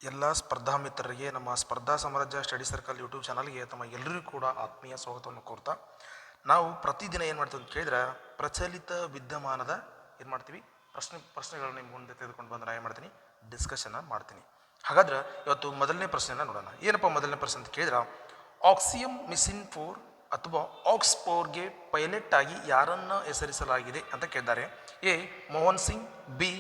ಎಲ್ಲ ಸ್ಪರ್ಧಾ ಮಿತ್ರರಿಗೆ ನಮ್ಮ ಸ್ಪರ್ಧಾ ಸಾಮ್ರಾಜ್ಯ ಸ್ಟಡಿ ಸರ್ಕಲ್ ಯೂಟ್ಯೂಬ್ ಚಾನಲ್ಗೆ ತಮ್ಮ ಎಲ್ಲರಿಗೂ ಕೂಡ ಆತ್ಮೀಯ ಸ್ವಾಗತವನ್ನು ಕೋರ್ತಾ ನಾವು ಪ್ರತಿದಿನ ಏನು ಮಾಡ್ತೀವಿ ಅಂತ ಕೇಳಿದ್ರೆ ಪ್ರಚಲಿತ ವಿದ್ಯಮಾನದ ಏನು ಮಾಡ್ತೀವಿ ಪ್ರಶ್ನೆಗಳನ್ನ ನಿಮ್ಮ ಮುಂದೆ ತೆಗೆದುಕೊಂಡು ಬಂದು ನಾನು ಏನು ಮಾಡ್ತೀನಿ ಡಿಸ್ಕಷನ್ನ ಮಾಡ್ತೀನಿ. ಹಾಗಾದ್ರೆ ಇವತ್ತು ಮೊದಲನೇ ಪ್ರಶ್ನೆಯನ್ನು ನೋಡೋಣ. ಏನಪ್ಪ ಮೊದಲನೇ ಪ್ರಶ್ನೆ ಅಂತ ಕೇಳಿದ್ರೆ ಆಕ್ಸಿಯಂ ಮಿಷನ್ 4 ಅಥವಾ ಆಕ್ಸ್ಫೋರ್ಡ್ಗೆ ಪೈಲಟ್ ಆಗಿ ಯಾರನ್ನು ಹೆಸರಿಸಲಾಗಿದೆ ಅಂತ ಕೇಳಿದ್ದಾರೆ. A Mohan Singh, B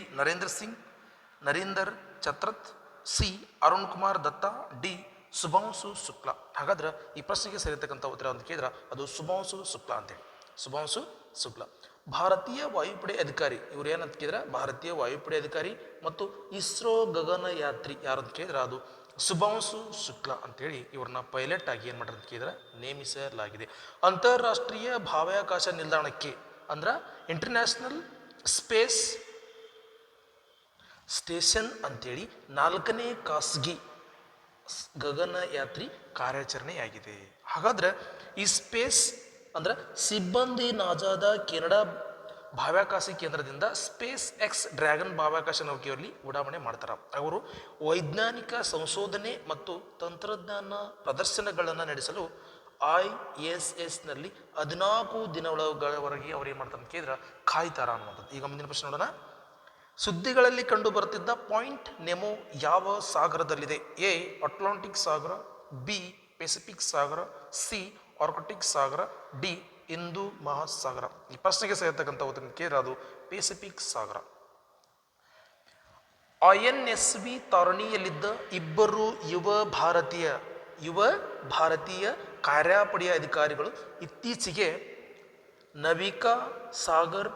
Narender Chhatrath, C Arun Kumar Datta, D Shubhanshu Shukla. ಹಾಗಾದ್ರೆ ಈ ಪ್ರಶ್ನೆಗೆ ಸೇರಿರ್ತಕ್ಕಂಥ ಉತ್ತರ ಅಂತ ಕೇಳಿದ್ರೆ ಅದು ಶುಭಾಂಶು ಶುಕ್ಲಾ ಅಂತೇಳಿ. ಶುಭಾಂಶು ಶುಕ್ಲಾ ಭಾರತೀಯ ವಾಯುಪಡೆ ಅಧಿಕಾರಿ. ಇವ್ರು ಏನಂತ ಕೇಳಿದ್ರೆ ಭಾರತೀಯ ವಾಯುಪಡೆ ಅಧಿಕಾರಿ ಮತ್ತು ಇಸ್ರೋ ಗಗನಯಾತ್ರಿ ಯಾರು ಅಂತ ಕೇಳಿದ್ರೆ ಅದು ಶುಭಾಂಶು ಶುಕ್ಲಾ ಅಂತೇಳಿ ಇವ್ರನ್ನ ಪೈಲಟ್ ಆಗಿ ಏನು ಮಾಡ್ತಾರೆ ಅಂತ ಕೇಳಿದ್ರೆ ನೇಮಿಸಲಾಗಿದೆ. ಅಂತಾರಾಷ್ಟ್ರೀಯ ಬಾಹ್ಯಾಕಾಶ ನಿಲ್ದಾಣಕ್ಕೆ ಅಂದ್ರೆ ಇಂಟರ್ನ್ಯಾಷನಲ್ ಸ್ಪೇಸ್ ಸ್ಟೇಷನ್ ಅಂತೇಳಿ 4ನೇ ಖಾಸಗಿ ಗಗನಯಾತ್ರಿ ಕಾರ್ಯಾಚರಣೆಯಾಗಿದೆ. ಹಾಗಾದ್ರೆ ಈ ಸ್ಪೇಸ್ ಅಂದ್ರೆ ಸಿಬ್ಬಂದಿ ನಾಜಾದ ಕೆನಡಾ ಬಾಹ್ಯಾಕಾಶ ಕೇಂದ್ರದಿಂದ ಸ್ಪೇಸ್ ಎಕ್ಸ್ ಡ್ರ್ಯಾಗನ್ ಬಾಹ್ಯಾಕಾಶ ನೌಕೆಯಲ್ಲಿ ಉಡಾವಣೆ ಮಾಡ್ತಾರೆ. ಅವರು ವೈಜ್ಞಾನಿಕ ಸಂಶೋಧನೆ ಮತ್ತು ತಂತ್ರಜ್ಞಾನ ಪ್ರದರ್ಶನಗಳನ್ನು ನಡೆಸಲು ISSನಲ್ಲಿ 14 ದಿನಗಳವರೆಗೆ ಅವ್ರು ಏನು ಮಾಡ್ತಾರೆ ಅಂತ ಕೇಳಿದ್ರೆ ಕಾಯ್ತಾರ ಅನ್ನುವಂಥದ್ದು. ಈಗ ಮುಂದಿನ ಪ್ರಶ್ನೆ ನೋಡೋಣ. ಸುದ್ದಿಗಳಲ್ಲಿ ಕಂಡು ಬರುತ್ತಿದ್ದ ಪಾಯಿಂಟ್ ನೆಮೋ ಯಾವ ಸಾಗರದಲ್ಲಿದೆ? ಎ ಅಟ್ಲಾಂಟಿಕ್ ಸಾಗರ, ಬಿ ಪೆಸಿಫಿಕ್ ಸಾಗರ, ಸಿ ಆರ್ಕಟಿಕ್ ಸಾಗರ, ಡಿ ಹಿಂದೂ ಮಹಾಸಾಗರ. ಈ ಪ್ರಶ್ನೆಗೆ ಸೇರ್ತಕ್ಕಂಥ ಉತ್ತರ ಕೇಳಿದ್ರೆ ಅದು ಪೆಸಿಫಿಕ್ ಸಾಗರ. INSV ತಾರಣಿಯಲ್ಲಿದ್ದ ಇಬ್ಬರು ಯುವ ಭಾರತೀಯ ಕಾರ್ಯಾಪಡೆಯ ಅಧಿಕಾರಿಗಳು ಇತ್ತೀಚೆಗೆ ನವಿಕಾ ಸಾಗರ್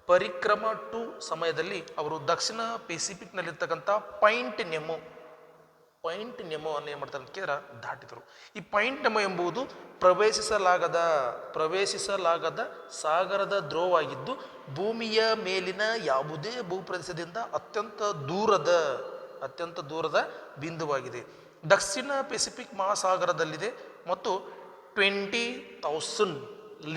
ಪರಿಕ್ರಮ 2 ಸಮಯದಲ್ಲಿ ಅವರು ದಕ್ಷಿಣ ಪೆಸಿಫಿಕ್ನಲ್ಲಿರ್ತಕ್ಕಂಥ ಪಾಯಿಂಟ್ ನೆಮೋ ಅನ್ನು ಏನು ಮಾಡ್ತಾರೆ ಅಂತ ಕೇಳಿದ್ರೆ ದಾಟಿದರು. ಈ ಪಾಯಿಂಟ್ ನೆಮೋ ಎಂಬುದು ಪ್ರವೇಶಿಸಲಾಗದ ಸಾಗರದ ಧ್ರುವವಾಗಿದ್ದು ಭೂಮಿಯ ಮೇಲಿನ ಯಾವುದೇ ಭೂಪ್ರದೇಶದಿಂದ ಅತ್ಯಂತ ದೂರದ ಬಿಂದುವಾಗಿದೆ. ದಕ್ಷಿಣ ಪೆಸಿಫಿಕ್ ಮಹಾಸಾಗರದಲ್ಲಿದೆ ಮತ್ತು 20,000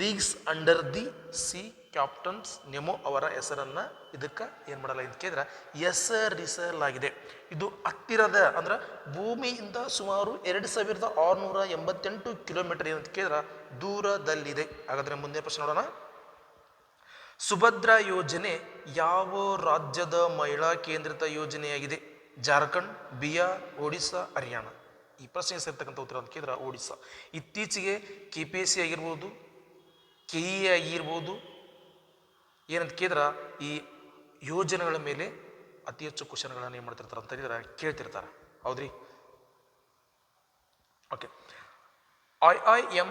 leagues under the sea. Captain's Nemo ಅವರ ಹೆಸರನ್ನು ಇದಕ್ಕೆ ಏನು ಮಾಡಲಾಗಿದೆ ಅಂತ ಕೇಳಿದ್ರೆ ಹೆಸರಿಸಲಾಗಿದೆ. ಇದು ಹತ್ತಿರದ ಅಂದ್ರೆ ಭೂಮಿಯಿಂದ ಸುಮಾರು 2688 ಕಿಲೋಮೀಟರ್ ಏನಂತ ಕೇಳಿದ್ರೆ ದೂರದಲ್ಲಿದೆ. ಹಾಗಾದ್ರೆ ಮುಂದಿನ ಪ್ರಶ್ನೆ ನೋಡೋಣ. ಸುಭದ್ರಾ ಯೋಜನೆ ಯಾವ ರಾಜ್ಯದ ಮಹಿಳಾ ಕೇಂದ್ರಿತ ಯೋಜನೆಯಾಗಿದೆ? ಜಾರ್ಖಂಡ್, ಬಿಹಾರ್, ಒಡಿಸ್ಸಾ, ಹರಿಯಾಣ. ಈ ಪ್ರಶ್ನೆಗೆ ಸೇರ್ತಕ್ಕಂಥ ಉತ್ತರ ಅಂತ ಕೇಳಿದ್ರೆ ಒಡಿಸ್ಸಾ. ಇತ್ತೀಚೆಗೆ KPSC ಆಗಿರ್ಬೋದು, KE ಆಗಿರ್ಬೋದು, ಏನಂತ ಕೇಳಿದ್ರೆ ಈ ಯೋಜನೆಗಳ ಮೇಲೆ ಅತಿ ಹೆಚ್ಚು ಕ್ವಶನ್ಗಳನ್ನು ಏನು ಮಾಡ್ತಿರ್ತಾರೆ ಅಂತ ಹೇಳಿದ್ರೆ ಕೇಳ್ತಿರ್ತಾರೆ. ಹೌದ್ರಿ? ಓಕೆ. IIM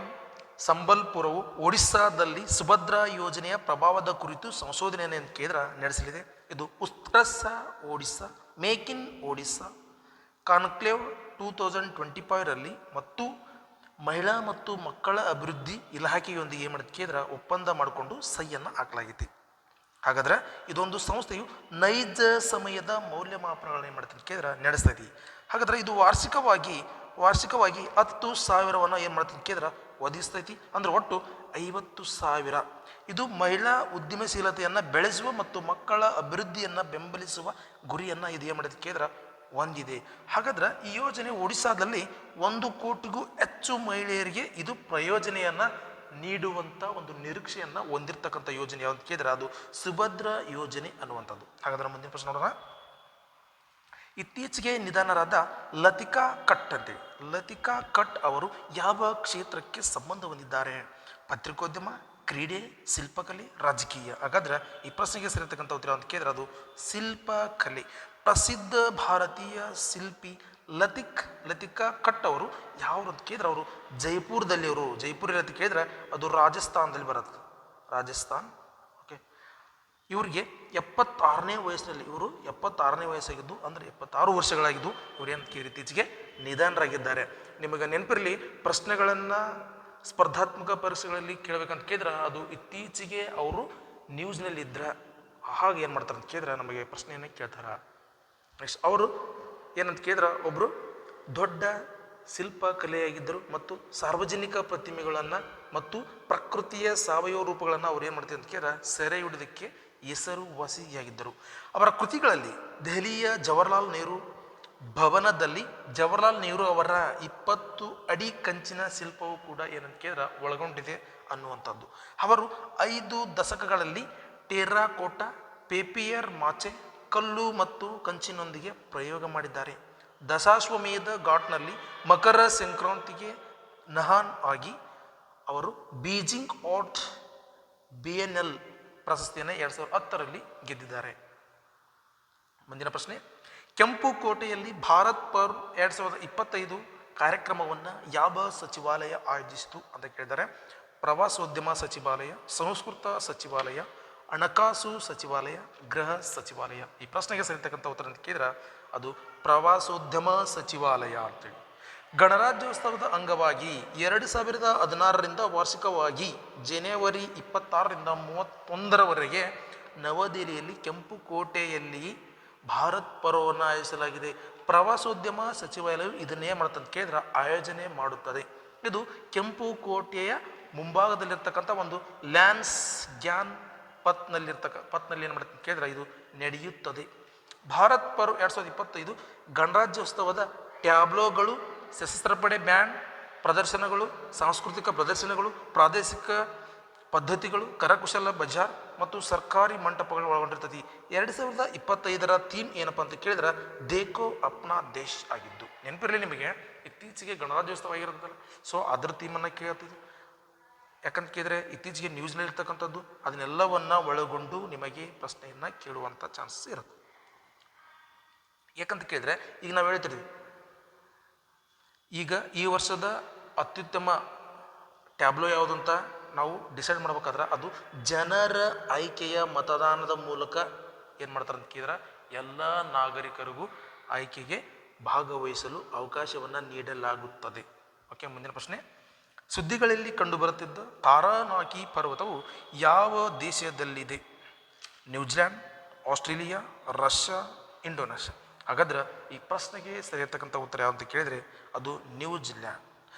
ಸಂಬಲ್ಪುರವು ಒಡಿಸ್ಸಾದಲ್ಲಿ ಸುಭದ್ರಾ ಯೋಜನೆಯ ಪ್ರಭಾವದ ಕುರಿತು ಸಂಶೋಧನೆಯನ್ನು ಅಂತ ಕೇಳಿದ್ರೆ ನಡೆಸಲಿದೆ. ಇದು Utkarsh Odisha, make in Odisha conclave 2025ರಲ್ಲಿ ಮತ್ತು ಮಹಿಳಾ ಮತ್ತು ಮಕ್ಕಳ ಅಭಿವೃದ್ಧಿ ಇಲಾಖೆಯೊಂದಿಗೆ ಏನು ಮಾಡಿದ ಕೇಂದ್ರ ಒಪ್ಪಂದ ಮಾಡಿಕೊಂಡು ಸಹಿಯನ್ನು ಹಾಕಲಾಗಿದೆ. ಹಾಗಾದ್ರೆ ಇದೊಂದು ಸಂಸ್ಥೆಯು ನೈಜ ಸಮಯದ ಮೌಲ್ಯಮಾಪನಗಳನ್ನ ಏನು ಮಾಡ್ತೀನಿ ಕೇಂದ್ರ ನಡೆಸ್ತೈತಿ. ಹಾಗಾದ್ರೆ ಇದು ವಾರ್ಷಿಕವಾಗಿ 10,000 ಏನು ಮಾಡ್ತೀನಿ ಕೇಂದ್ರ ಒದಗಿಸ್ತೈತಿ. ಅಂದ್ರೆ ಒಟ್ಟು 50,000. ಇದು ಮಹಿಳಾ ಉದ್ಯಮಶೀಲತೆಯನ್ನು ಬೆಳೆಸುವ ಮತ್ತು ಮಕ್ಕಳ ಅಭಿವೃದ್ಧಿಯನ್ನು ಬೆಂಬಲಿಸುವ ಗುರಿಯನ್ನು ಇದು ಏನು ಮಾಡಿದ ಕೇಂದ್ರ ಹೊಂದಿದೆ. ಹಾಗಾದ್ರೆ ಈ ಯೋಜನೆ ಒಡಿಸ್ಸಾದಲ್ಲಿ 1 ಕೋಟಿಗೂ ಹೆಚ್ಚು ಮಹಿಳೆಯರಿಗೆ ಇದು ಪ್ರಯೋಜನೆಯನ್ನು ನೀಡುವಂಥ ಒಂದು ನಿರೀಕ್ಷೆಯನ್ನು ಹೊಂದಿರತಕ್ಕಂಥ ಯೋಜನೆ ಯಾವ್ದು ಕೇಳಿದ್ರೆ ಅದು ಸುಭದ್ರಾ ಯೋಜನೆ ಅನ್ನುವಂಥದ್ದು. ಹಾಗಾದ್ರೆ ಮುಂದಿನ ಪ್ರಶ್ನೆ ನೋಡೋಣ. ಇತ್ತೀಚೆಗೆ ನಿಧನರಾದ ಲತಿಕಾ ಕಟ್ ಅವರು ಯಾವ ಕ್ಷೇತ್ರಕ್ಕೆ ಸಂಬಂಧ ಹೊಂದಿದ್ದಾರೆ? ಪತ್ರಿಕೋದ್ಯಮ, ಕ್ರೀಡೆ, ಶಿಲ್ಪಕಲೆ, ರಾಜಕೀಯ. ಹಾಗಾದ್ರೆ ಈ ಪ್ರಶ್ನೆಗೆ ಸೇರಿರ್ತಕ್ಕಂಥ ಉತ್ತರ ಅಂತ ಕೇಳಿದ್ರೆ ಅದು ಶಿಲ್ಪಕಲೆ. ಪ್ರಸಿದ್ಧ ಭಾರತೀಯ ಶಿಲ್ಪಿ ಲತಿಕಾ ಕಟ್ ಅವರು ಯಾವ ಅಂತ ಕೇಳಿದ್ರೆ ಅವರು ಜೈಪುರದಲ್ಲಿ ಅಂತ ಕೇಳಿದ್ರೆ ಅದು ರಾಜಸ್ಥಾನದಲ್ಲಿ ಬರುತ್ತೆ. ರಾಜಸ್ಥಾನ್. ಓಕೆ. ಇವ್ರಿಗೆ 76ನೇ ವಯಸ್ಸಿನಲ್ಲಿ 76ನೇ ವಯಸ್ಸಾಗಿದ್ದು ಅಂದರೆ 76 ವರ್ಷಗಳಾಗಿದ್ದು ಇವ್ರು ಏನು ಕೇಳಿ ಇತ್ತೀಚೆಗೆ ನಿಧನರಾಗಿದ್ದಾರೆ. ನಿಮಗೆ ನೆನಪಿರಲಿ, ಪ್ರಶ್ನೆಗಳನ್ನು ಸ್ಪರ್ಧಾತ್ಮಕ ಪರೀಕ್ಷೆಗಳಲ್ಲಿ ಕೇಳಬೇಕಂತ ಕೇಳಿದ್ರೆ ಅದು ಇತ್ತೀಚೆಗೆ ಅವರು ನ್ಯೂಸ್ನಲ್ಲಿ ಇದ್ರೆ ಹಾಗೆ ಏನು ಮಾಡ್ತಾರೆ ಅಂತ ಕೇಳಿದ್ರೆ ನಮಗೆ ಪ್ರಶ್ನೆಯನ್ನು ಕೇಳ್ತಾರೆ. ನೆಕ್ಸ್ಟ್ ಅವರು ಏನಂತ ಕೇಳಿದ್ರೆ ಒಬ್ಬರು ದೊಡ್ಡ ಶಿಲ್ಪಕಲೆಯಾಗಿದ್ದರು ಮತ್ತು ಸಾರ್ವಜನಿಕ ಪ್ರತಿಮೆಗಳನ್ನು ಮತ್ತು ಪ್ರಕೃತಿಯ ಸಾವಯವ ರೂಪಗಳನ್ನು ಅವ್ರು ಏನು ಮಾಡ್ತಾರೆ ಅಂತ ಕೇಳಿದ್ರೆ ಸೆರೆ ಹಿಡಿಯೋದಕ್ಕೆ ಹೆಸರುವಾಸಿಯಾಗಿದ್ದರು. ಅವರ ಕೃತಿಗಳಲ್ಲಿ ದೆಹಲಿಯ ಜವಾಹರ್ಲಾಲ್ ನೆಹರು ಭವನದಲ್ಲಿ ಜವಾಹರ್ಲಾಲ್ ನೆಹರು ಅವರ 20 ಅಡಿ ಕಂಚಿನ ಶಿಲ್ಪವು ಕೂಡ ಏನಂತ ಕೇಳಿದ್ರೆ ಒಳಗೊಂಡಿದೆ ಅನ್ನುವಂಥದ್ದು. ಅವರು 5 ದಶಕಗಳಲ್ಲಿ ಟೆರ್ರಾಕೋಟಾ, ಪೇಪಿಯರ್ ಮಾಚೆ, ಕಲ್ಲು ಮತ್ತು ಕಂಚಿನೊಂದಿಗೆ ಪ್ರಯೋಗ ಮಾಡಿದ್ದಾರೆ. ದಶಾಶ್ವಮೇಧ ಘಾಟ್ನಲ್ಲಿ ಮಕರ ಸಂಕ್ರಾಂತಿಗೆ ನಹಾನ್ ಆಗಿ ಅವರು ಬೀಜಿಂಗ್ ಆರ್ಟ್ ಬಿಎನ್ಎಲ್ ಪ್ರಶಸ್ತಿಯನ್ನು 2010ರಲ್ಲಿ ಗೆದ್ದಿದ್ದಾರೆ. ಮುಂದಿನ ಪ್ರಶ್ನೆ, ಕೆಂಪು ಕೋಟೆಯಲ್ಲಿ ಭಾರತ್ ಪರ್ವ್ 2025 ಕಾರ್ಯಕ್ರಮವನ್ನು ಯಾವ ಸಚಿವಾಲಯ ಆಯೋಜಿಸಿತು ಅಂತ ಕೇಳಿದರೆ ಪ್ರವಾಸೋದ್ಯಮ ಸಚಿವಾಲಯ, ಸಂಸ್ಕೃತ ಸಚಿವಾಲಯ, ಹಣಕಾಸು ಸಚಿವಾಲಯ, ಗೃಹ ಸಚಿವಾಲಯ. ಈ ಪ್ರಶ್ನೆಗೆ ಸರಿತಕ್ಕಂಥ ಉತ್ತರ ಅಂತ ಕೇಳಿದ್ರೆ ಅದು ಪ್ರವಾಸೋದ್ಯಮ ಸಚಿವಾಲಯ ಅಂತೇಳಿ. ಗಣರಾಜ್ಯೋತ್ಸವದ ಅಂಗವಾಗಿ 2016ರಿಂದ ವಾರ್ಷಿಕವಾಗಿ ಜನವರಿ 26ರಿಂದ 31ರವರೆಗೆ ನವದೆಹಲಿಯಲ್ಲಿ ಕೆಂಪು ಕೋಟೆಯಲ್ಲಿ ಭಾರತ್ ಪರ್ವವನ್ನು ಆಯೋಜಿಸಲಾಗಿದೆ. ಪ್ರವಾಸೋದ್ಯಮ ಸಚಿವಾಲಯವು ಇದನ್ನೇ ಮಾಡುತ್ತೆ ಕೇಂದ್ರ ಆಯೋಜನೆ ಮಾಡುತ್ತದೆ. ಇದು ಕೆಂಪು ಕೋಟೆಯ ಮುಂಭಾಗದಲ್ಲಿರ್ತಕ್ಕಂಥ ಒಂದು ಲ್ಯಾನ್ಸ್ ಗ್ಯಾನ್ ಪತ್ನಲ್ಲಿ ಏನು ಮಾಡುತ್ತೆ ಕೇಳಿದ್ರೆ ಇದು ನಡೆಯುತ್ತದೆ. ಭಾರತ್ ಪರ್ವ್ 2025 ಗಣರಾಜ್ಯೋತ್ಸವದ ಟ್ಯಾಬ್ಲೋಗಳು, ಸಶಸ್ತ್ರಪಡೆ ಬ್ಯಾಂಡ್ ಪ್ರದರ್ಶನಗಳು, ಸಾಂಸ್ಕೃತಿಕ ಪ್ರದರ್ಶನಗಳು, ಪ್ರಾದೇಶಿಕ ಪದ್ಧತಿಗಳು, ಕರಕುಶಲ ಬಜಾರ್ ಮತ್ತು ಸರ್ಕಾರಿ ಮಂಟಪಗಳು ಒಳಗೊಂಡಿರ್ತದೆ. 2025ರ ಥೀಮ್ ಏನಪ್ಪ ಅಂತ ಕೇಳಿದ್ರೆ ದೇಖೋ ಅಪ್ನಾ ದೇಶ್ ಆಗಿದ್ದು. ನೆನಪಿರಲಿ ನಿಮಗೆ, ಇತ್ತೀಚೆಗೆ ಗಣರಾಜ್ಯೋತ್ಸವ ಆಗಿರೋದಲ್ಲ, ಸೊ ಅದ್ರ ಥೀಮನ್ನು ಕೇಳ್ತಿದ್ದು. ಯಾಕಂತ ಕೇಳಿದ್ರೆ ಇತ್ತೀಚೆಗೆ ನ್ಯೂಸ್ನಲ್ಲಿ ಇರ್ತಕ್ಕಂಥದ್ದು ಅದನ್ನೆಲ್ಲವನ್ನ ಒಳಗೊಂಡು ನಿಮಗೆ ಪ್ರಶ್ನೆಯನ್ನು ಕೇಳುವಂಥ ಚಾನ್ಸಸ್ ಇರುತ್ತೆ. ಯಾಕಂತ ಕೇಳಿದ್ರೆ ಈಗ ನಾವು ಹೇಳ್ತಿರ್ತೀವಿ, ಈಗ ಈ ವರ್ಷದ ಅತ್ಯುತ್ತಮ ಟ್ಯಾಬ್ಲೋ ಯಾವುದಂತ ನಾವು ಡಿಸೈಡ್ ಮಾಡ್ಬೇಕಾದ್ರೆ ಅದು ಜನರ ಆಯ್ಕೆಯ ಮತದಾನದ ಮೂಲಕ ಏನು ಮಾಡ್ತಾರೆ ಅಂತ ಕೇಳಿದ್ರೆ ಎಲ್ಲ ನಾಗರಿಕರಿಗೂ ಆಯ್ಕೆಗೆ ಭಾಗವಹಿಸಲು ಅವಕಾಶವನ್ನು ನೀಡಲಾಗುತ್ತದೆ. ಓಕೆ, ಮುಂದಿನ ಪ್ರಶ್ನೆ, ಸುದ್ದಿಗಳಲ್ಲಿ ಕಂಡುಬರುತ್ತಿದ್ದ ತಾರಾನಾಕಿ ಪರ್ವತವು ಯಾವ ದೇಶದಲ್ಲಿದೆ? New Zealand, Australia, Russia, Indonesia. ಹಾಗಾದ್ರೆ ಈ ಪ್ರಶ್ನೆಗೆ ಸರಿಯಿರ್ತಕ್ಕಂಥ ಉತ್ತರ ಯಾವಂತ ಕೇಳಿದರೆ ಅದು ನ್ಯೂಜಿಲ್ಯಾಂಡ್.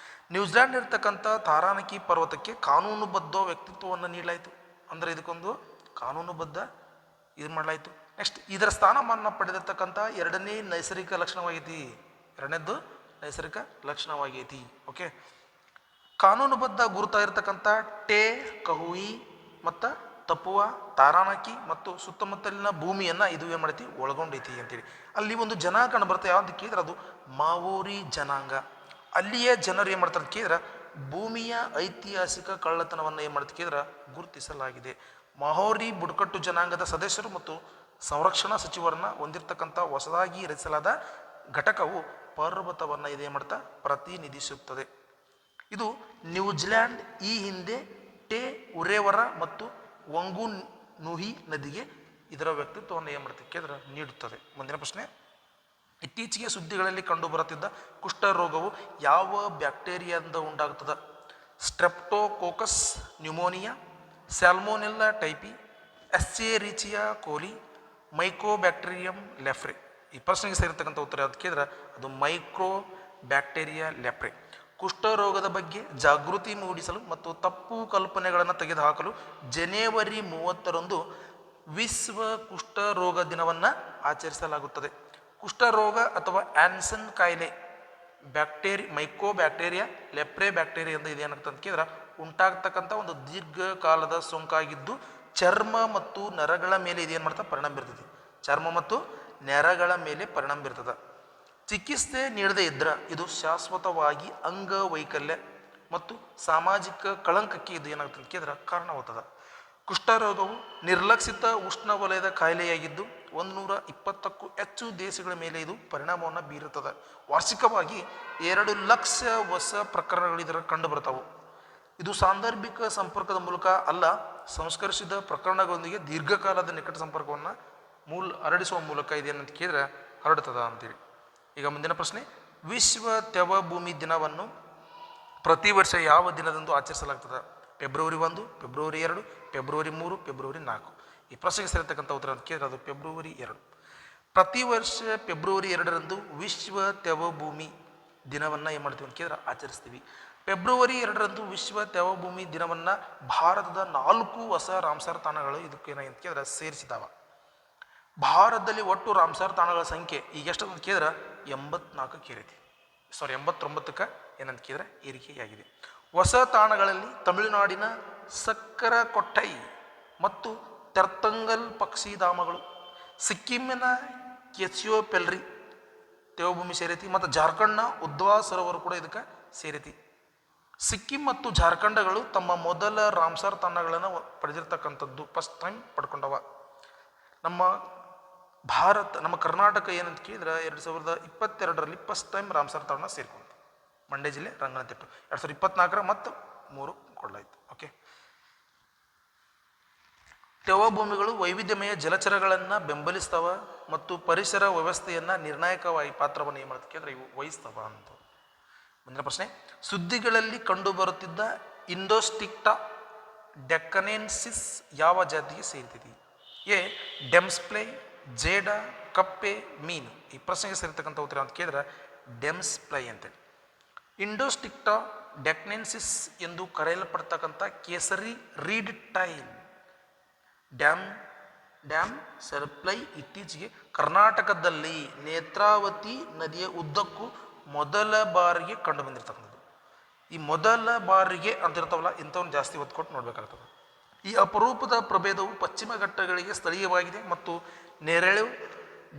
ನ್ಯೂಜಿಲ್ಯಾಂಡ್ ಇರ್ತಕ್ಕಂಥ ತಾರಾನಕಿ ಪರ್ವತಕ್ಕೆ ಕಾನೂನುಬದ್ಧ ವ್ಯಕ್ತಿತ್ವವನ್ನು ನೀಡಲಾಯಿತು. ಅಂದರೆ ಇದಕ್ಕೊಂದು ಕಾನೂನುಬದ್ಧ ಇದು ಮಾಡಲಾಯಿತು. ನೆಕ್ಸ್ಟ್, ಇದರ ಸ್ಥಾನಮಾನ ಪಡೆದಿರ್ತಕ್ಕಂಥ ಎರಡನೇ ನೈಸರ್ಗಿಕ ಲಕ್ಷಣವಾಗೈತಿ. ಎರಡನೇದ್ದು ನೈಸರ್ಗಿಕ ಲಕ್ಷಣವಾಗೈತಿ. ಓಕೆ, ಕಾನೂನುಬದ್ಧ ಗುರುತ ಇರತಕ್ಕಂಥ ಟೇ ಕಹುಯಿ ಮತ್ತು ತಪುವ, ತಾರಾನಕಿ ಮತ್ತು ಸುತ್ತಮುತ್ತಲಿನ ಭೂಮಿಯನ್ನು ಇದು ಏನು ಮಾಡೈತಿ ಒಳಗೊಂಡೈತಿ ಅಂತೇಳಿ. ಅಲ್ಲಿ ಒಂದು ಜನ ಕಂಡು ಬರುತ್ತೆ, ಯಾವ್ದು ಕೇಳಿದ್ರೆ ಅದು ಮಾವೋರಿ ಜನಾಂಗ. ಅಲ್ಲಿಯ ಜನರು ಏನು ಮಾಡ್ತಾರೆ ಕೇಳಿದ್ರೆ ಭೂಮಿಯ ಐತಿಹಾಸಿಕ ಕಳ್ಳತನವನ್ನು ಏನು ಮಾಡ್ತಾರೆ ಕೇಳಿದ್ರೆ ಗುರುತಿಸಲಾಗಿದೆ. ಮಾವೋರಿ ಬುಡಕಟ್ಟು ಜನಾಂಗದ ಸದಸ್ಯರು ಮತ್ತು ಸಂರಕ್ಷಣಾ ಸಚಿವರನ್ನ ಹೊಂದಿರತಕ್ಕಂಥ ಹೊಸದಾಗಿ ರಚಿಸಲಾದ ಘಟಕವು ಪರ್ವತವನ್ನು ಇದೇ ಮಾಡ್ತಾ ಪ್ರತಿನಿಧಿಸುತ್ತದೆ. ಇದು ನ್ಯೂಜಿಲ್ಯಾಂಡ್ ಈ ಹಿಂದೆ ಟೇ ಉರೇವರ ಮತ್ತು ವಂಗು ನುಹಿ ನದಿಗೆ ಇದರ ವ್ಯಕ್ತಿತ್ವವನ್ನು ಏನು ಮಾಡ್ತದೆ ಕೇಳಿದ್ರೆ ನೀಡುತ್ತದೆ. ಮುಂದಿನ ಪ್ರಶ್ನೆ, ಇತ್ತೀಚೆಗೆ ಸುದ್ದಿಗಳಲ್ಲಿ ಕಂಡುಬರುತ್ತಿದ್ದ ಕುಷ್ಠರೋಗವು ಯಾವ ಬ್ಯಾಕ್ಟೀರಿಯಾದಿಂದ ಉಂಟಾಗುತ್ತದೆ? ಸ್ಟ್ರೆಪ್ಟೋಕೋಕಸ್ ನ್ಯೂಮೋನಿಯಾ, ಸ್ಯಾಲ್ಮೋನೆಲ್ಲಾ ಟೈಪಿ, ಎಸ್ಚೆರಿಚಿಯಾ ಕೋಲಿ, ಮೈಕ್ರೋಬ್ಯಾಕ್ಟೀರಿಯಂ ಲೆಫ್ರೆ. ಈ ಪ್ರಶ್ನೆಗೆ ಸೇರಿರ್ತಕ್ಕಂಥ ಉತ್ತರ ಯಾವ್ದು ಕೇಳಿದ್ರೆ ಅದು ಮೈಕ್ರೋ ಬ್ಯಾಕ್ಟೀರಿಯಾ ಲೆಫ್ರೆ. ಕುಷ್ಠರೋಗದ ಬಗ್ಗೆ ಜಾಗೃತಿ ಮೂಡಿಸಲು ಮತ್ತು ತಪ್ಪು ಕಲ್ಪನೆಗಳನ್ನು ತೆಗೆದುಹಾಕಲು ಜನವರಿ 30ರಂದು ವಿಶ್ವ ಕುಷ್ಠರೋಗ ದಿನವನ್ನು ಆಚರಿಸಲಾಗುತ್ತದೆ. ಕುಷ್ಠರೋಗ ಅಥವಾ ಆನ್ಸನ್ ಕಾಯಿಲೆ ಮೈಕ್ರೋ ಬ್ಯಾಕ್ಟೀರಿಯಾ ಲೆಪ್ರೆ ಬ್ಯಾಕ್ಟೀರಿಯಿಂದ ಇದೇನಾಗ್ತದೆ ಅಂತ ಕೇಳಿದ್ರೆ ಉಂಟಾಗ್ತಕ್ಕಂಥ ಒಂದು ದೀರ್ಘಕಾಲದ ಸೋಂಕಾಗಿದ್ದು ಚರ್ಮ ಮತ್ತು ನರಗಳ ಮೇಲೆ ಇದೇನು ಮಾಡ್ತಾ ಪರಿಣಾಮ ಬೀರ್ತದೆ. ಚರ್ಮ ಮತ್ತು ನರಗಳ ಮೇಲೆ ಪರಿಣಾಮ ಬೀರ್ತದೆ. ಚಿಕಿತ್ಸೆ ನೀಡದೇ ಇದ್ರೆ ಇದು ಶಾಶ್ವತವಾಗಿ ಅಂಗವೈಕಲ್ಯ ಮತ್ತು ಸಾಮಾಜಿಕ ಕಳಂಕಕ್ಕೆ ಇದು ಏನಾಗ್ತದೆ ಅಂತ ಕೇಳಿದ್ರೆ ಕಾರಣವಾಗ್ತದೆ. ಕುಷ್ಠರೋಗವು ನಿರ್ಲಕ್ಷಿತ ಉಷ್ಣವಲಯದ ಕಾಯಿಲೆಯಾಗಿದ್ದು 120ಕ್ಕೂ ಹೆಚ್ಚು ದೇಶಗಳ ಮೇಲೆ ಇದು ಪರಿಣಾಮವನ್ನು ಬೀರುತ್ತದೆ. ವಾರ್ಷಿಕವಾಗಿ 2 ಲಕ್ಷ ಹೊಸ ಪ್ರಕರಣಗಳು ಇದರ ಕಂಡು ಬರ್ತಾವೆ. ಇದು ಸಾಂದರ್ಭಿಕ ಸಂಪರ್ಕದ ಮೂಲಕ ಅಲ್ಲ, ಸಂಸ್ಕರಿಸಿದ ಪ್ರಕರಣಗಳೊಂದಿಗೆ ದೀರ್ಘಕಾಲದ ನಿಕಟ ಸಂಪರ್ಕವನ್ನು ಹರಡಿಸುವ ಮೂಲಕ ಇದೇನಂತ ಕೇಳಿದ್ರೆ ಹರಡುತ್ತದೆ ಅಂತೇಳಿ. ಈಗ ಮುಂದಿನ ಪ್ರಶ್ನೆ, ವಿಶ್ವ ತ್ಯವ ಭೂಮಿ ದಿನವನ್ನು ಪ್ರತಿ ವರ್ಷ ಯಾವ ದಿನದಂದು ಆಚರಿಸಲಾಗ್ತದೆ? ಫೆಬ್ರವರಿ 1, ಫೆಬ್ರವರಿ 2, ಫೆಬ್ರವರಿ 3, ಫೆಬ್ರವರಿ 4. ಈ ಪ್ರಶ್ನೆಗೆ ಸೇರಿರ್ತಕ್ಕಂಥ ಉತ್ತರ ಅಂತ ಕೇಳಿದ್ರೆ ಅದು ಫೆಬ್ರವರಿ 2. ಪ್ರತಿ ವರ್ಷ ಫೆಬ್ರವರಿ 2ರಂದು ವಿಶ್ವ ತ್ಯವ ಭೂಮಿ ದಿನವನ್ನು ಏನು ಮಾಡ್ತೀವಿ ಅಂತ ಕೇಳಿದ್ರೆ ಆಚರಿಸ್ತೀವಿ. ಫೆಬ್ರವರಿ 2ರಂದು ವಿಶ್ವ ತ್ಯವ ಭೂಮಿ ದಿನವನ್ನು ಭಾರತದ 4 ಹೊಸ ರಾಮ್ಸರ್ ತಾಣಗಳು ಇದಕ್ಕೆ ಏನಂತ ಕೇಳಿದ್ರೆ ಸೇರಿಸಿದಾವ. ಭಾರತದಲ್ಲಿ ಒಟ್ಟು ರಾಮ್ಸರ್ ತಾಣಗಳ ಸಂಖ್ಯೆ ಈಗ ಎಷ್ಟು ಅಂತ ಕೇಳಿದ್ರೆ 84ಕ್ಕೆ ಏರಿದೆ. 89ಕ್ಕೆ ಏನಂತ ಕೇಳಿದ್ರೆ ಏರಿಕೆಯಾಗಿದೆ. ಹೊಸ ತಾಣಗಳಲ್ಲಿ ತಮಿಳುನಾಡಿನ ಸಕ್ಕರಕೊಟ್ಟೈ ಮತ್ತು ತೆರ್ತಂಗಲ್ ಪಕ್ಷಿಧಾಮಗಳು, ಸಿಕ್ಕಿಮಿನ ಕೆಸಿಯೋಪೆಲ್ರಿ ತೇವಭೂಮಿ ಸೇರೈತಿ ಮತ್ತು ಜಾರ್ಖಂಡ್ನ ಉದ್ವಾ ಸರೋವರ ಕೂಡ ಇದಕ್ಕೆ ಸೇರೈತಿ. ಸಿಕ್ಕಿಂ ಮತ್ತು ಜಾರ್ಖಂಡ್ಗಳು ತಮ್ಮ ಮೊದಲ ರಾಮ್ಸರ್ ತಾಣಗಳನ್ನು ಪಡೆದಿರ್ತಕ್ಕಂಥದ್ದು ಫಸ್ಟ್ ಟೈಮ್ ಪಡ್ಕೊಂಡವ. ನಮ್ಮ ನಮ್ಮ ಕರ್ನಾಟಕ ಏನಂತ ಕೇಳಿದ್ರೆ 2022ರಲ್ಲಿ ಫಸ್ಟ್ ಟೈಮ್ ರಾಮ್ಸರ್ ತಾಣ ಸೇರ್ಕೊಂತು. ಮಂಡ್ಯ ಜಿಲ್ಲೆ ರಂಗನತಿಟ್ಟು 2024 ಮತ್ತು 3 ಕೊಳ್ಳಾಯಿತು. ಓಕೆ, ತೇವಭೂಮಿಗಳು ವೈವಿಧ್ಯಮಯ ಜಲಚರಗಳನ್ನು ಬೆಂಬಲಿಸ್ತವ ಮತ್ತು ಪರಿಸರ ವ್ಯವಸ್ಥೆಯನ್ನು ನಿರ್ಣಾಯಕವಾಗಿ ಪಾತ್ರವನ್ನು ಏನು ಮಾಡ್ತಕ್ಕೆ ಅಂದರೆ ಇವು ವಹಿಸ್ತವ ಅಂತ. ಮುಂದಿನ ಪ್ರಶ್ನೆ, ಸುದ್ದಿಗಳಲ್ಲಿ ಕಂಡುಬರುತ್ತಿದ್ದ ಇಂಡೋಸ್ಟಿಕ್ಟಾ ಡೆಕ್ಕನೆನ್ಸಿಸ್ ಯಾವ ಜಾತಿಗೆ ಸೇರ್ತದೆ? ಎ ಡೆಮ್ಸ್ಪ್ಲೈ, ಜೇಡ, ಕಪ್ಪೆ, ಮೀನು. ಈ ಪ್ರಶ್ನೆಗೆ ಸೇರ್ತಕ್ಕಂಥ ಉತ್ತರ ಅಂತ ಕೇಳಿದ್ರೆ ಡೆಮ್ಸ್ಪ್ಲೈ ಅಂತೇಳಿ. ಇಂಡೋಸ್ಟಿಕ್ಟಾ ಡೆಕ್ನೆನ್ಸಿಸ್ ಎಂದು ಕರೆಯಲ್ಪಡ್ತಕ್ಕಂಥ ಕೇಸರಿ ರೀಡ್ ಟೈಲ್ ಡ್ಯಾಮ್ ಸರ್ಪ್ಲೈ ಇತ್ತೀಚೆಗೆ ಕರ್ನಾಟಕದಲ್ಲಿ ನೇತ್ರಾವತಿ ನದಿಯ ಉದ್ದಕ್ಕೂ ಮೊದಲ ಬಾರಿಗೆ ಕಂಡು ಬಂದಿರತಕ್ಕಂಥದ್ದು. ಈ ಮೊದಲ ಬಾರಿಗೆ ಅಂತಿರ್ತಾವಲ್ಲ, ಇಂಥವ್ನು ಜಾಸ್ತಿ ಒತ್ತು ಕೊಟ್ಟು ನೋಡ್ಬೇಕಾಗ್ತದೆ. ಈ ಅಪರೂಪದ ಪ್ರಭೇದವು ಪಶ್ಚಿಮ ಘಟ್ಟಗಳಿಗೆ ಸ್ಥಳೀಯವಾಗಿದೆ ಮತ್ತು ನೆರಳು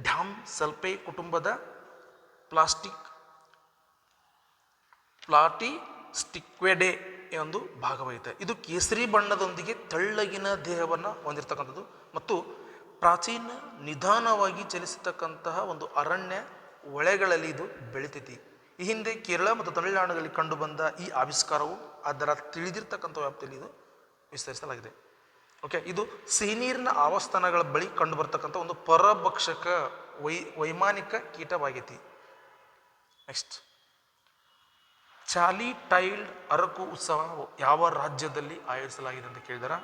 ಡ್ಯಾಮ್ ಸಲ್ಪೆ ಕುಟುಂಬದ ಪ್ಲಾಟಿಸ್ಟಿಕ್ವೆಡೆ ಒಂದು ಭಾಗವಾಗಿದೆ. ಇದು ಕೇಸರಿ ಬಣ್ಣದೊಂದಿಗೆ ತೆಳ್ಳಗಿನ ದೇಹವನ್ನು ಹೊಂದಿರತಕ್ಕಂಥದ್ದು ಮತ್ತು ಪ್ರಾಚೀನ ನಿಧಾನವಾಗಿ ಚಲಿಸತಕ್ಕಂತಹ ಒಂದು ಅರಣ್ಯ ಹೊಳೆಗಳಲ್ಲಿ ಇದು ಬೆಳಿತೈತಿ. ಈ ಹಿಂದೆ ಕೇರಳ ಮತ್ತು ತಮಿಳುನಾಡುಗಳಲ್ಲಿ ಕಂಡುಬಂದ ಈ ಆವಿಷ್ಕಾರವು ಅದರ ತಿಳಿದಿರ್ತಕ್ಕಂಥ ವ್ಯಾಪ್ತಿಯಲ್ಲಿ ಇದು ವಿಸ್ತರಿಸಲಾಗಿದೆ. ಓಕೆ, ಇದು ಸಿಹಿನೀರಿನ ಆವಾಸಸ್ಥಾನಗಳ ಬಳಿ ಕಂಡು ಬರ್ತಕ್ಕಂಥ ಒಂದು ಪರಭಕ್ಷಕ ವೈಮಾನಿಕ ಕೀಟವಾಗೈತಿ. ನೆಕ್ಸ್ಟ್, ಚಾಲಿ ಟೈಲ್ಡ್ ಅರಕು ಉತ್ಸವ ಯಾವ ರಾಜ್ಯದಲ್ಲಿ ಆಯೋಜಿಸಲಾಗಿದೆ ಅಂತ ಕೇಳಿದಾರ?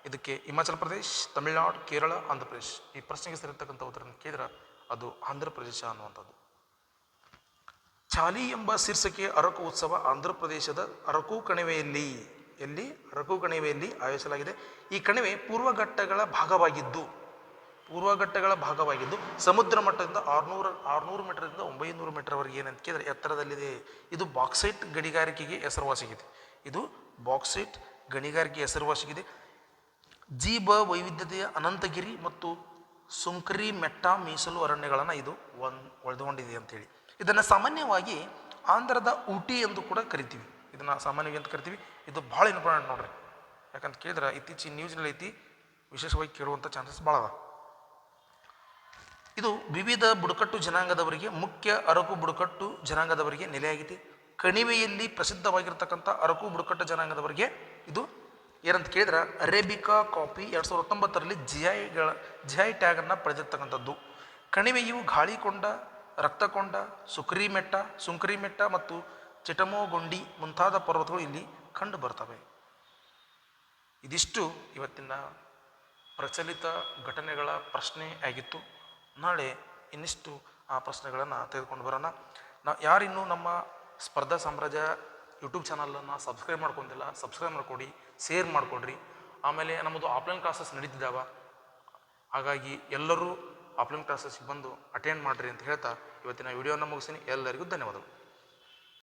ಇದಕ್ಕೆ ಹಿಮಾಚಲ ಪ್ರದೇಶ್, ತಮಿಳುನಾಡು, ಕೇರಳ, ಆಂಧ್ರ ಪ್ರದೇಶ್. ಈ ಪ್ರಶ್ನೆಗೆ ಸೇರಿರ್ತಕ್ಕಂಥ ಉತ್ತರ ಕೇಳಿದ್ರೆ ಅದು ಆಂಧ್ರ ಪ್ರದೇಶ ಅನ್ನುವಂಥದ್ದು. ಚಾಲಿ ಎಂಬ ಶೀರ್ಷಿಕೆಯ ಅರಕು ಉತ್ಸವ ಆಂಧ್ರ ಪ್ರದೇಶದ ಅರಕು ಕಣಿವೆಯಲ್ಲಿ ಆಯೋಜಿಸಲಾಗಿದೆ. ಈ ಕಣಿವೆ ಪೂರ್ವಘಟ್ಟಗಳ ಭಾಗವಾಗಿದ್ದು ಸಮುದ್ರ ಮಟ್ಟದಿಂದ 600 ಮೀಟರ್ದಿಂದ 900 ಮೀಟರ್ವರೆಗೆ ಏನಂತ ಕೇಳಿದ್ರೆ ಎತ್ತರದಲ್ಲಿದೆ. ಇದು ಬಾಕ್ಸೈಟ್ ಗಣಿಗಾರಿಕೆಗೆ ಹೆಸರುವಾಸಿಗಿದೆ. ಜೀವ ವೈವಿಧ್ಯತೆಯ ಅನಂತಗಿರಿ ಮತ್ತು ಸುಂಕರಿ ಮೆಟ್ಟ ಮೀಸಲು ಅರಣ್ಯಗಳನ್ನು ಇದು ಒಳಗೊಂಡಿದೆ ಅಂತೇಳಿ. ಇದನ್ನು ಸಾಮಾನ್ಯವಾಗಿ ಆಂಧ್ರದ ಊಟಿ ಎಂದು ಕೂಡ ಕರಿತೀವಿ. ಇದು ಭಾಳ ಇಂಪಾರ್ಟೆಂಟ್ ನೋಡ್ರಿ. ಯಾಕಂತ ಕೇಳಿದ್ರೆ ಇತ್ತೀಚಿನ ನ್ಯೂಸ್ನಲ್ಲಿ ಐತಿ, ವಿಶೇಷವಾಗಿ ಕೇಳುವಂಥ ಚಾನ್ಸಸ್ ಭಾಳ ಅದ. ಇದು ವಿವಿಧ ಬುಡಕಟ್ಟು ಜನಾಂಗದವರಿಗೆ, ಮುಖ್ಯ ಅರಕು ಬುಡಕಟ್ಟು ಜನಾಂಗದವರಿಗೆ ನೆಲೆಯಾಗಿದೆ. ಕಣಿವೆಯಲ್ಲಿ ಪ್ರಸಿದ್ಧವಾಗಿರ್ತಕ್ಕಂಥ ಅರಕು ಬುಡಕಟ್ಟು ಜನಾಂಗದವರಿಗೆ ಇದು ಏನಂತ ಕೇಳಿದ್ರೆ ಅರೇಬಿಕಾ ಕಾಫಿ 2019ರಲ್ಲಿ ಜಿಐ ಟ್ಯಾಗನ್ನು ಪಡೆದಿರ್ತಕ್ಕಂಥದ್ದು. ಕಣಿವೆಯು ಗಾಳಿಕೊಂಡ, ರಕ್ತಕೊಂಡ, ಸುಂಕರಿಮೆಟ್ಟ ಮತ್ತು ಚಿಟಮೋಗೊಂಡಿ ಮುಂತಾದ ಪರ್ವತಗಳು ಇಲ್ಲಿ ಕಂಡು ಬರ್ತವೆ. ಇದಿಷ್ಟು ಇವತ್ತಿನ ಪ್ರಚಲಿತ ಘಟನೆಗಳ ಪ್ರಶ್ನೆ ಆಗಿತ್ತು. ನಾಳೆ ಇನ್ನಿಷ್ಟು ಆ ಪ್ರಶ್ನೆಗಳನ್ನು ತೆಗೆದುಕೊಂಡು ಬರೋಣ. ಯಾರಿನ್ನೂ ನಮ್ಮ ಸ್ಪರ್ಧಾ ಸಾಮ್ರಾಜ್ಯ ಯೂಟ್ಯೂಬ್ ಚಾನಲನ್ನು ಸಬ್ಸ್ಕ್ರೈಬ್ ಮಾಡ್ಕೊಂಡಿಲ್ಲ, ಸಬ್ಸ್ಕ್ರೈಬ್ ಮಾಡ್ಕೊಡಿ, ಶೇರ್ ಮಾಡಿಕೊಡ್ರಿ. ಆಮೇಲೆ ನಮ್ಮದು ಆಫ್ಲೈನ್ ಕ್ಲಾಸಸ್ ನಡೀತಿದ್ದಾವ. ಹಾಗಾಗಿ ಎಲ್ಲರೂ ಆಫ್ಲೈನ್ ಕ್ಲಾಸಸ್ಗೆ ಬಂದು ಅಟೆಂಡ್ ಮಾಡಿರಿ ಅಂತ ಹೇಳ್ತಾ ಇವತ್ತಿನ ವಿಡಿಯೋನ ಮುಗಿಸ್ತೀನಿ. ಎಲ್ಲರಿಗೂ ಧನ್ಯವಾದಗಳು.